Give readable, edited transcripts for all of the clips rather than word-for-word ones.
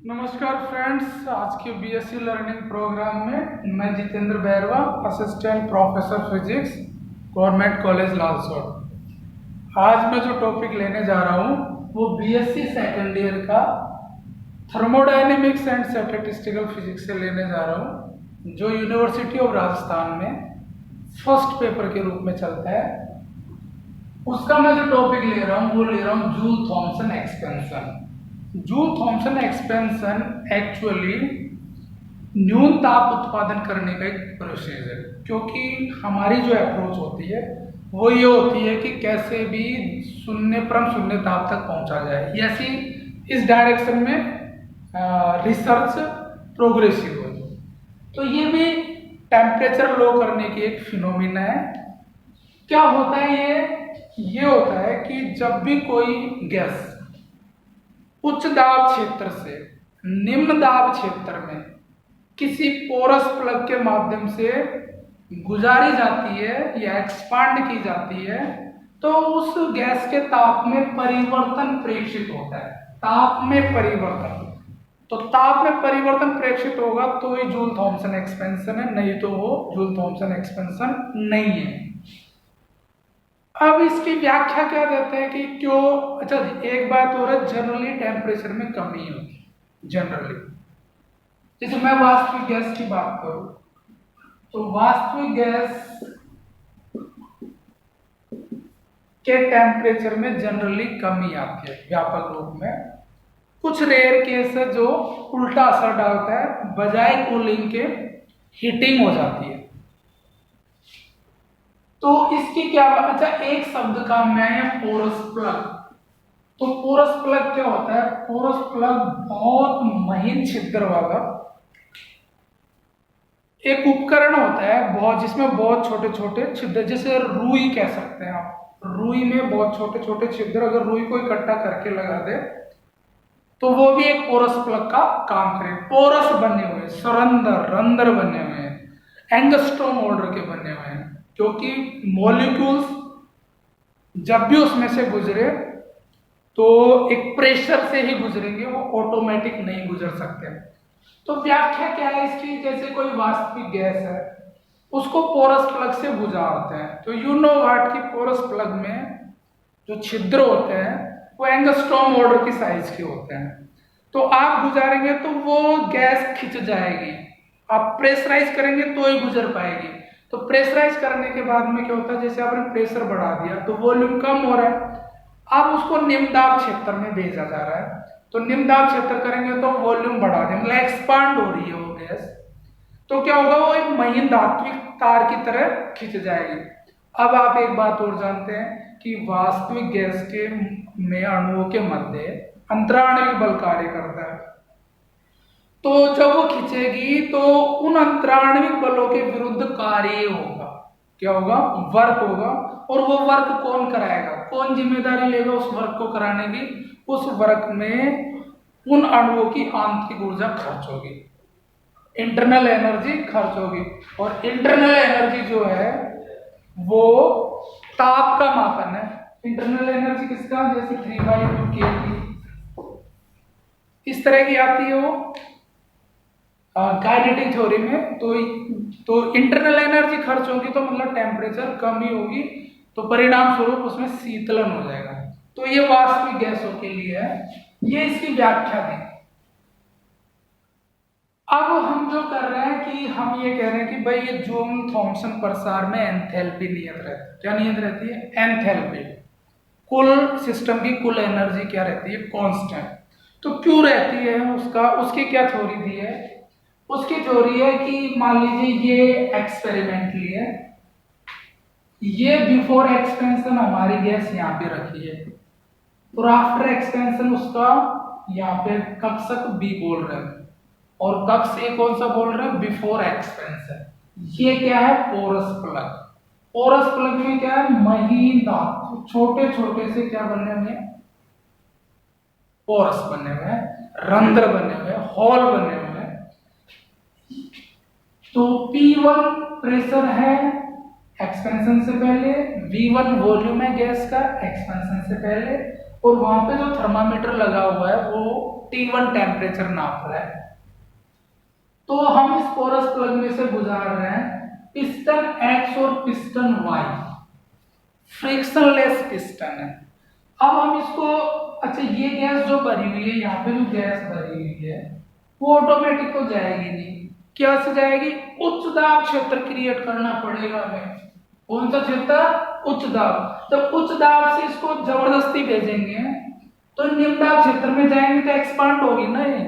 नमस्कार फ्रेंड्स, आज के बीएससी लर्निंग प्रोग्राम में मैं Jitendra Bairwa, assistant professor physics, government college Lalsot. आज मैं जो टॉपिक लेने जा रहा हूँ वो बीएससी सेकेंड ईयर का थर्मोडायनेमिक्स एंड स्टैटिस्टिकल फिजिक्स से लेने जा रहा हूँ, जो यूनिवर्सिटी ऑफ राजस्थान में फर्स्ट पेपर के रूप में चलता है। उसका मैं जो टॉपिक ले रहा हूँ वो ले रहा हूँ Joule Thomson expansion. Joule Thomson expansion actually न्यून ताप उत्पादन करने का एक प्रोसेस है, क्योंकि हमारी जो अप्रोच होती है वो ये होती है कि कैसे भी परम शून्य ताप तक पहुंचा जाए, ऐसी इस डायरेक्शन में रिसर्च प्रोग्रेसिव हो। तो ये भी टेम्परेचर लो करने की एक फिनोमिना है। क्या होता है ये होता है कि जब भी कोई गैस उच्च दाब क्षेत्र से निम्न दाब क्षेत्र में किसी पोरस प्लग के माध्यम से गुजारी जाती है या एक्सपांड की जाती है, तो उस गैस के ताप में परिवर्तन प्रेक्षित होता है। ताप में परिवर्तन, तो ताप में परिवर्तन प्रेक्षित होगा तो ही जूल थॉमसन एक्सपेंशन है, नहीं तो वो जूल थॉमसन एक्सपेंशन नहीं है। अब इसकी व्याख्या क्या देते हैं कि क्यों। अच्छा, एक बात हो रहा है, जनरली टेम्परेचर में कमी होती है। जनरली जैसे मैं वास्तविक गैस की बात करूं तो वास्तविक गैस के टेम्परेचर में जनरली कमी आती है व्यापक रूप में। कुछ रेयर केस है जो उल्टा असर डालता है, बजाय कूलिंग के हीटिंग हो जाती है। तो इसकी क्या, अच्छा एक शब्द काम में आया पोरस प्लग। तो पोरस प्लग क्या होता है? पोरस प्लग बहुत महीन छिद्र वाला एक उपकरण होता है, बहुत जिसमें बहुत छोटे छोटे छिद्र, जैसे रुई कह सकते हैं आप। रुई में बहुत छोटे छोटे छिद्र, अगर रुई को इकट्ठा करके लगा दे तो वो भी एक पोरस प्लग का काम करे। पोरस बने हुए, सरंदर रंध्र बने हुए हैं, एंगस्ट्रॉम ऑर्डर के बने हुए हैं, क्योंकि मॉलिक्यूल्स जब भी उसमें से गुजरे तो एक प्रेशर से ही गुजरेंगे, वो ऑटोमेटिक नहीं गुजर सकते। तो व्याख्या क्या है इसकी? जैसे कोई वास्तविक गैस है, उसको पोरस प्लग से गुजारते हैं, तो यू नो व्हाट की पोरस प्लग में जो छिद्र होते हैं वो एंगस्ट्रॉम ऑर्डर की साइज के होते हैं। तो आप गुजारेंगे तो वो गैस खिंच जाएगी, आप प्रेशराइज करेंगे तो ही गुजर पाएगी। तो प्रेशराइज करने के बाद में क्या होता है, जैसे आपने प्रेशर बढ़ा दिया तो वॉल्यूम कम हो रहा है, अब उसको निम्न दाब क्षेत्र में भेजा जा रहा है। तो निम्न दाब क्षेत्र करेंगे तो वॉल्यूम बढ़ा देंगे, मतलब एक्सपांड हो रही है वो गैस। तो क्या होगा, वो एक महीन धात्विक तार की तरह खिंच जाएगी। अब आप एक बात और जानते हैं कि वास्तविक गैस के में अणुओं के मध्य अंतराणविक बल कार्य करता है। तो जब वो खींचेगी तो उन अंतराणविक बलों के विरुद्ध कार्य होगा। क्या होगा? वर्क होगा। और वो वर्क कौन कराएगा, कौन जिम्मेदारी लेगा उस वर्क को कराने की? उस वर्क में उन अणुओं की आंतरिक ऊर्जा खर्च होगी, इंटरनल एनर्जी खर्च होगी। और इंटरनल एनर्जी जो है वो ताप का मापन है। इंटरनल एनर्जी किसका? जैसे 3/2 kT इस तरह की आती है वो काइनेटिक थ्योरी में। तो इंटरनल एनर्जी खर्च होगी तो मतलब टेम्परेचर कम ही होगी, तो परिणाम स्वरूप उसमें शीतलन हो जाएगा। तो ये वास्तविक गैसों के लिए है, ये इसकी व्याख्या दी। अब हम जो कर रहे हैं कि हम ये कह रहे हैं कि भाई ये जूल थॉमसन प्रसार में एंथैल्पी नियत रहती है। क्या नियत रहती है? एंथैल्पी। कुल सिस्टम की कुल एनर्जी क्या रहती है? कांस्टेंट। तो क्यों रहती है? उसकी क्या थ्योरी दी है? उसकी थ्योरी है कि मान लीजिए ये एक्सपेरिमेंटली है, ये बिफोर एक्सपेंशन हमारी गैस यहाँ पे रखी है, और आफ्टर एक्सपेंशन उसका यहाँ पे कक्षक बी बोल रहे हैं, और कक्ष ए कौन सा बोल रहे हैं? Before expansion. ये क्या है? Porous plug. पोरस प्लग में क्या है? महीन धातु, छोटे छोटे से क्या बने हुए हैं? पोरस बने हुए हैं, रंध्र बने हुए हैं, हॉल बने हुए हैं। तो P1 प्रेशर है एक्सपेंशन से पहले, V1 वॉल्यूम है गैस का एक्सपेंशन से पहले, और वहां पे जो थर्मामीटर लगा हुआ है वो T1 टेम्परेचर नाप रहा है। तो हम इस पोरस प्लग में से गुजार रहे हैं पिस्टन X और पिस्टन Y, फ्रिक्शनलेस पिस्टन है। अब हम इसको, अच्छा ये गैस जो भरी हुई है, यहाँ पे जो गैस भरी हुई है वो ऑटोमेटिक तो जाएगी नहीं, क्या से जाएगी? उच्च दाब क्षेत्र क्रिएट करना पड़ेगा हमें। कौन सा क्षेत्र? उच्च दाब। जब उच्च दाब से इसको जबरदस्ती भेजेंगे तो निम्न दाब क्षेत्र में जाएंगे तो एक्सपांड होगी ना, ये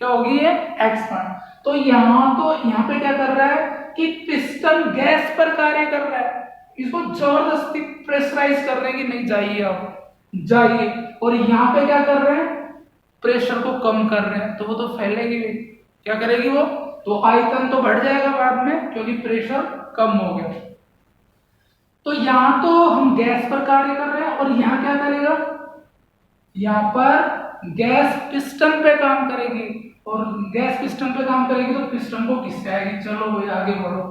क्या होगी? ये एक्सपांड। तो यहाँ पे क्या कर रहा है कि पिस्टन गैस पर कार्य कर रहा है, इसको जबरदस्ती प्रेशराइज कर रहे हैं कि नहीं जाइए, आप जाइए। और यहाँ पे क्या कर रहे हैं? प्रेशर को कम कर रहे हैं, तो वो तो फैलेगी भी। क्या करेगी वो? तो आयतन तो बढ़ जाएगा बाद में क्योंकि प्रेशर कम हो गया। तो यहां तो हम गैस पर कार्य कर रहे हैं और यहां क्या करेगा? यहां पर गैस पिस्टन पे काम करेगी और गैस पिस्टन पे काम करेगी तो पिस्टन को खिंचाएगी, चलो भाई आगे बढ़ो,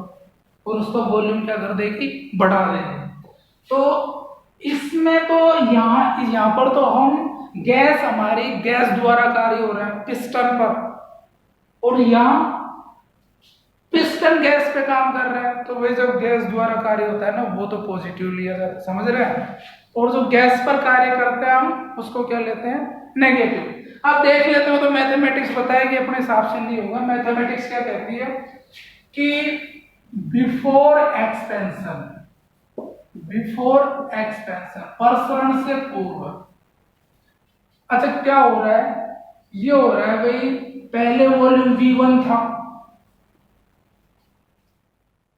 और उसका वॉल्यूम क्या कर देगी? बढ़ा देगी। तो इसमें तो यहां पर तो हम गैस, हमारी गैस द्वारा कार्य हो रहा है पिस्टन पर, और यहां पिस्टन गैस पे काम कर रहा है। तो वही जब गैस द्वारा कार्य होता है ना वो तो पॉजिटिव लिया जाता है, समझ रहे हैं? और जो गैस पर कार्य करते हैं हम उसको क्या लेते हैं? नेगेटिव। आप देख लेते हो तो मैथमेटिक्स बताएगी, अपने हिसाब से नहीं होगा। मैथमेटिक्स क्या कहती है कि बिफोर एक्सपेंशन, प्रसरण से पूर्व। अच्छा क्या हो रहा है? ये हो रहा है भाई, पहले वॉल्यूम V1 था,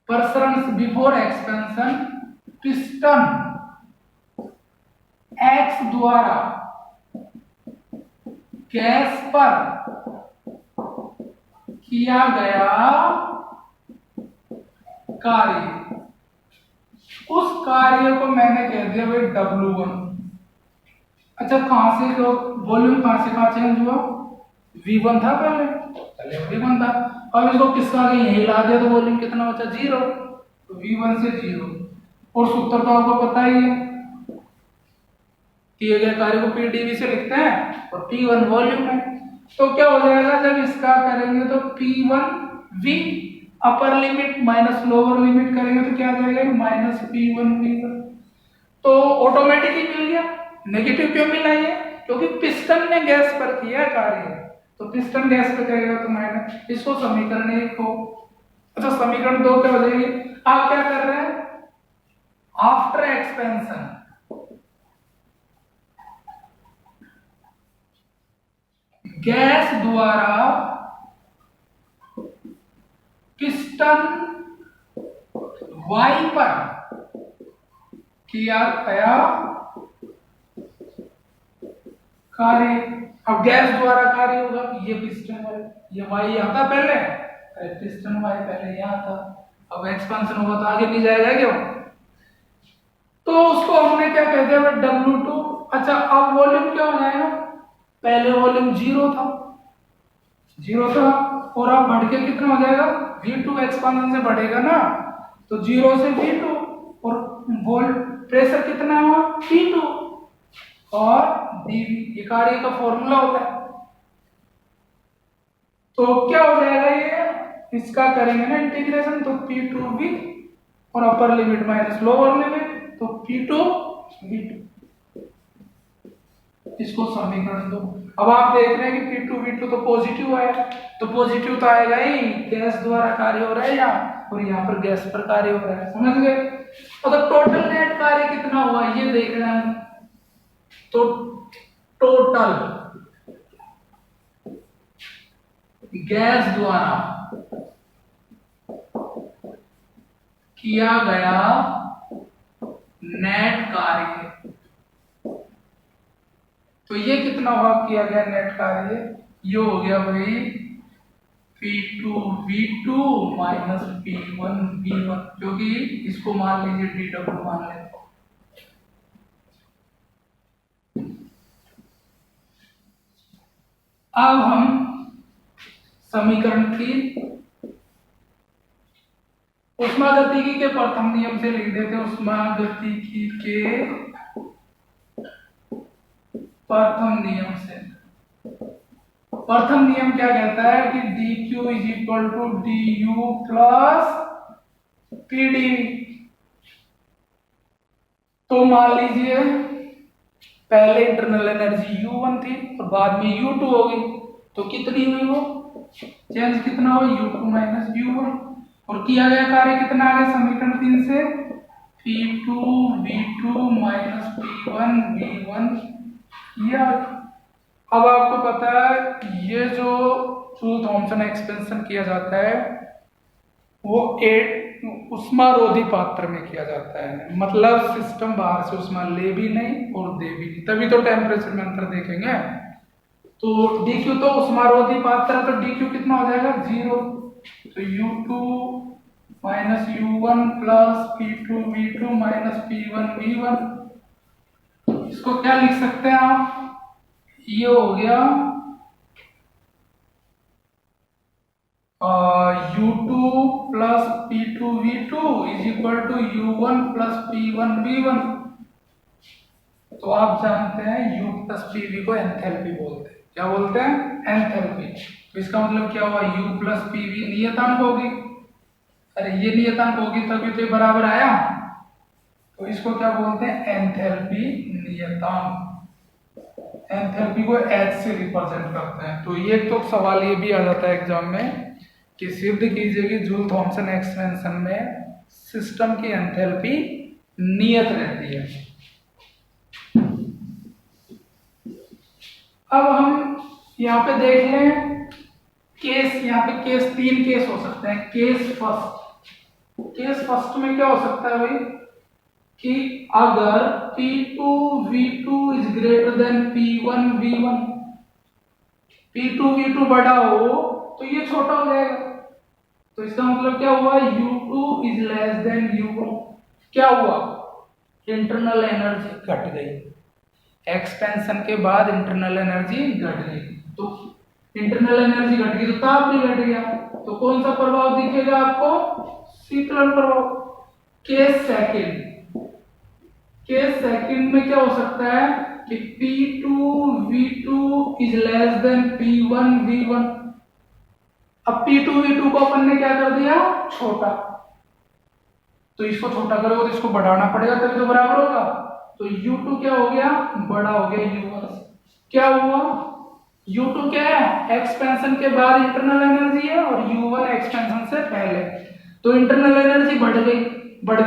प्रसरण बिफोर एक्सपेंशन पिस्टन X द्वारा गैस पर किया गया कार्य, उस कार्य को मैंने कह दिया भाई W1। अच्छा कहां से तो वॉल्यूम कहां से कहां चेंज हुआ? V1 था पहले V1 था, अब इसको किसका आगे यही ला दिया तो वॉल्यूम कितना बचा? 0। तो V1 से 0। और सूत्र तो आपको पता ही है, किए गए कार्य को P/dV से लिखते हैं और P1 वॉल्यूम है। तो क्या हो जाएगा जब इसका करेंगे तो P1V upper limit minus lower limit करेंगे तो क्या आ जाएगा? Minus P1V1। तो ऑटोमेटिकली मिल गया। नेगेटिव क्यों मिला ये? क्योंकि पिस्टन ने गैस पर किया कार्य, तो पिस्टन गैस पे करेगा तो माइनस। इसको समीकरण 1 हो। अच्छा समीकरण 2 क्या हो जाएगी? आप क्या कर रहे हैं? आफ्टर एक्सपेंशन गैस द्वारा पिस्टन Y पर किया गया कार्य। अब गैस द्वारा कार्य होगा, ये पिस्टन है, ये Y आता पहले, अरे पिस्टन Y पहले यहाँ था, अब एक्सपेंशन होगा तो आगे नहीं जाएगा क्यों? तो उसको हमने क्या कहते हैं? W2। अच्छा अब वॉल्यूम क्या हो जाएगा? पहले वॉल्यूम 0 था और अब बढ़ के कितना हो जाएगा? V2 एक्सपेंशन से बढ़ेगा ना, तो 0 से V2 और वोल्ट प्रेशर कितना हुआ? P2 और dV, ये कार्य का फॉर्मूला होता है। तो क्या हो जाएगा ये? इसका करेंगे ना इंटीग्रेशन, तो P2V और upper limit minus lower limit, तो P2V2। इसको समीकरण दो। अब आप देख रहे हैं कि P2V2 तो पॉजिटिव है, तो पॉजिटिव तो आएगा ही, गैस द्वारा कार्य हो रहा है यहाँ, और यहाँ पर गैस पर कार्य हो रहा है, समझ गए? अगर टोटल नेट कार्य कितना हुआ ये देखना है, तो टोटल गैस द्वारा किया गया नेट कार्य, तो ये कितना हुआ किया गया नेट कार्य? ये हो गया भाई P2V2 माइनस P1V1, क्योंकि इसको मान लीजिए dW मान लेते। अब हम समीकरण 3 ऊष्मागतिकी के प्रथम नियम से लिख देते हैं। ऊष्मागतिकी के प्रथम नियम से। प्रथम नियम क्या कहता है कि dq is equal to du plus pdv। तो मान लीजिए पहले इंटरनल एनर्जी U1 थी और बाद में U2 हो गई, तो कितनी हुई वो चेंज कितना हो U2 माइनस U1, और किया गया कार्य कितना आ गया समीकरण 3 से P2 V2 minus P1 V1। ये अब आपको पता है ये जो जूल थॉमसन एक्सपेंशन किया जाता है वो उष्मारोधी पात्र में किया जाता है, मतलब सिस्टम बाहर से उष्मा ले भी नहीं और दे भी नहीं, तभी तो टेम्परेचर में अंतर देखेंगे। तो dq तो उष्मारोधी पात्र, तो dq कितना हो जाएगा 0, तो U2 minus U1 plus P2 V2 minus P1 V1। इसको क्या लिख सकते हैं आप, ये हो गया U2 plus P2 V2 is equal to U1 plus P1 V1। तो आप जानते हैं U प्लस PV को एंथैल्पी बोलते हैं। क्या बोलते हैं, एंथैल्पी। तो इसका मतलब क्या हुआ, U प्लस PV नियतांक होगी, अरे ये नियतांक होगी तभी तो ये बराबर आया, तो इसको क्या बोलते हैं, एंथैल्पी नियतांक। एंथैल्पी को H से रिप्रेजेंट करते हैं। तो ये तो सवाल ये भी आ जाता है एग्जाम में कि सिद्ध कीजिए कि जूल थॉमसन एक्सपेंशन में सिस्टम की एंथैल्पी नियत रहती है। अब हम यहाँ पे देख लें केस, यहाँ पे केस 3 केस हो सकते हैं। केस फर्स्ट में क्या हो सकता है भाई कि अगर P2 V2 is greater than P1 V1, P2 V2 बड़ा हो तो ये छोटा हो जाएगा, तो इसका मतलब क्या हुआ, U2 is less than U1। क्या हुआ, इंटरनल एनर्जी घट गई, एक्सपेंशन के बाद इंटरनल एनर्जी घट गई, तो इंटरनल एनर्जी घट गई तो ताप भी घट गया, तो कौन सा प्रभाव दिखेगा आपको, शीतलन प्रभाव। केस सेकंड में क्या हो सकता है कि P2 V2 is less than P1 V1। अब P2 V2 को अपन ने क्या कर दिया, छोटा, तो इसको छोटा करोगे तो इसको बढ़ाना पड़ेगा तभी तो बराबर होगा, तो U2 क्या हो गया, बड़ा हो गया U1। क्या हुआ, U2 क्या है, एक्सपेंशन के बाद इंटरनल एनर्जी है और U1 एक्सपेंशन से पहले, तो इंटरनल एनर्जी बढ़ गई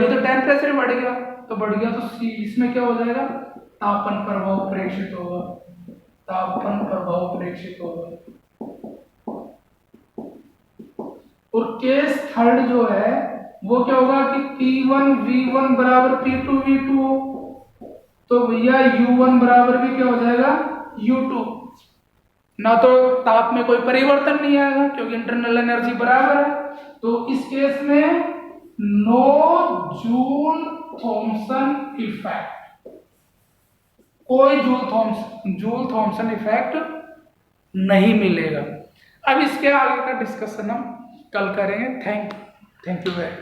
तो टेम्परेचर बढ़ गया, तो बढ़ गया तो इसमें क्या हो जाएगा, तापन प्रभाव प्रेक्षित होगा, तापन प्रभाव प्रेक्षित होगा। और केस थर्ड जो है वो क्या होगा कि P1 V1 बराबर P2 V2 हो, तो भैया U1 बराबर भी क्या हो जाएगा, U2। ना तो ताप में कोई परिवर्तन नहीं आएगा क्योंकि इंटरनल एनर्जी बराबर है, तो इस केस में नो जूल थॉमसन इफेक्ट, कोई जूल थॉमसन इफेक्ट नहीं मिलेगा। अब इसके आगे का डिस्कशन हम कल करेंगे। Thank you very